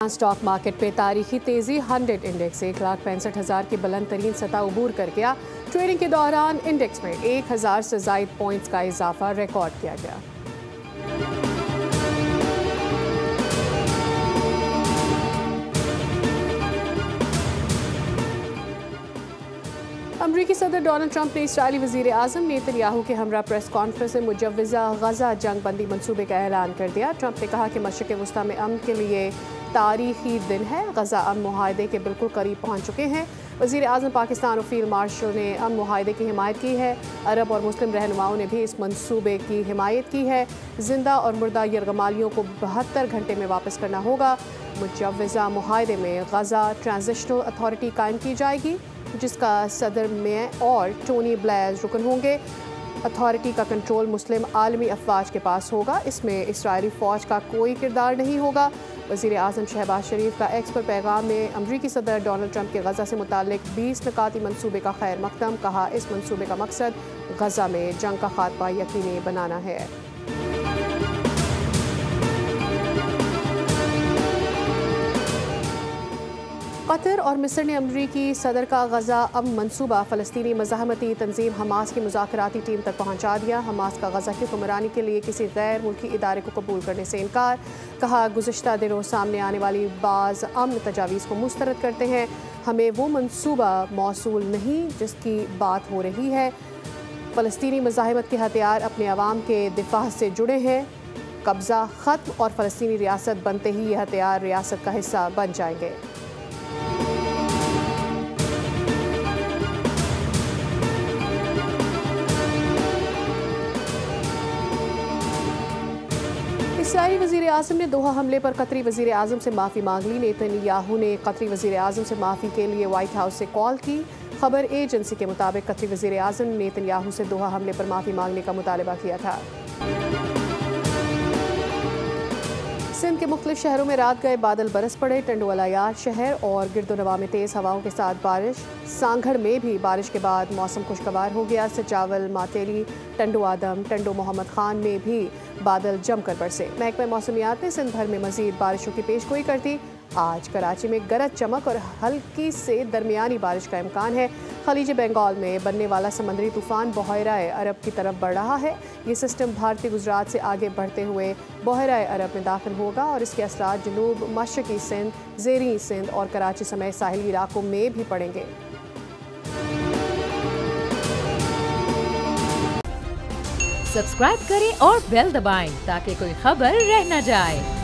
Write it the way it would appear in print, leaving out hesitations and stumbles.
Stock market पे तारीखी तेजी 100 इंडेक्स 1,65,000 की बुलंद तरीन सतह उबूर कर गया। ट्रेडिंग के दौरान इंडेक्स में 1,000 से ज़ायद पॉइंट्स का इजाफा रिकॉर्ड किया गया। अमरीकी सदर डोनाल्ड ट्रंप ने इस्राएली वज़ीर आज़म नेतन्याहू के हमरा प्रेस कॉन्फ्रेंस में मुजव्वज़ा गज़ा जंग बंदी मनसूबे का ऐलान कर दिया। ट्रंप ने कहा कि मशरिक़ वस्ता में अमन के लिए तारीखी दिन है। गज़ा अमन मुआहदे के बिल्कुल करीब पहुँच चुके हैं। वज़ीर आज़म पाकिस्तान और फील्ड मार्शल ने अमन मुआहदे की हिमायत की है। अरब और मुस्लिम रहनुमाओं ने भी इस मनसूबे की हिमायत की है। जिंदा और मुर्दा यरगमालियों को 72 घंटे में वापस करना होगा। मुजव्वज़ा मुआहदे में गज़ा ट्रांजिशनल अथॉरिटी कायम की जाएगी, जिसका सदर में और टोनी ब्लेयर रुकन होंगे। अथॉरिटी का कंट्रोल मुस्लिम आलमी अफवाज के पास होगा। इसमें इसराइली फ़ौज का कोई किरदार नहीं होगा। वज़ीर आज़म शहबाज शरीफ का एक्स पर पैगाम में अमरीकी सदर डोनाल्ड ट्रंप के गज़ा से मुताल्लिक 20 निकाती मनसूबे का खैर मकदम। कहा, इस मनसूबे का मकसद गज़ा में जंग का खात्मा यकीनी बनाना है। कतर और मिस्र ने अमरीकी सदर का गज़ा अमन मनसूबा फ़लस्तीनी मज़ाहमती तंजीम हमास की मुज़ाकराती टीम तक पहुँचा दिया। हमास का गज़ा की हुक्मरानी के लिए किसी गैर मुल्की इदारे को कबूल करने से इनकार। कहा, गुज़िश्ता दिनों सामने आने वाली बाज़ अमन तजावीज़ को मुस्तरद करते हैं। हमें वो मनसूबा मौसूल नहीं जिसकी बात हो रही है। फ़लस्तीनी मज़ाहमत के हथियार अपने अवाम के दिफा से जुड़े हैं। कब्ज़ा ख़त्म और फ़लस्तीनी रियासत बनते ही ये हथियार रियासत का हिस्सा बन जाएंगे। इस्राईली वज़ीर आज़म ने दोहा हमले पर कतरी वज़ीर आज़म से माफ़ी मांग ली। नेतन्याहू ने कतरी वज़ीर आज़म से माफ़ी के लिए व्हाइट हाउस से कॉल की। खबर एजेंसी के मुताबिक कतरी वज़ीर आज़म ने नेतन्याहू से दोहा हमले पर माफ़ी मांगने का मुतालबा किया था। सिंध के मुख्तलिफ शहरों में रात गए बादल बरस पड़े। टंडो अलायार शहर और गिरदोनवा में तेज़ हवाओं के साथ बारिश। सांगढ़ में भी बारिश के बाद मौसम खुशगवार हो गया। सचावल, मातेली, टंडो आदम, टंडो मोहम्मद खान में भी बादल जमकर बरसे। महकमा मौसमियात ने सिंध भर में मजीद बारिशों की पेशगोई कर दी। आज कराची में गरज चमक और हल्की से दरमियानी बारिश का इम्कान है। खलीज बंगाल में बनने वाला समंदरी तूफान बहराए अरब की तरफ बढ़ रहा है। ये सिस्टम भारतीय गुजरात से आगे बढ़ते हुए बहराए अरब में दाखिल होगा और इसके असरात जनूब मशरकी सिंध, ज़ेरी सिंध और कराची समेत साहिली इलाकों में भी पड़ेंगे। सब्सक्राइब करें और बेल दबाएं ताकि कोई खबर रह न जाए।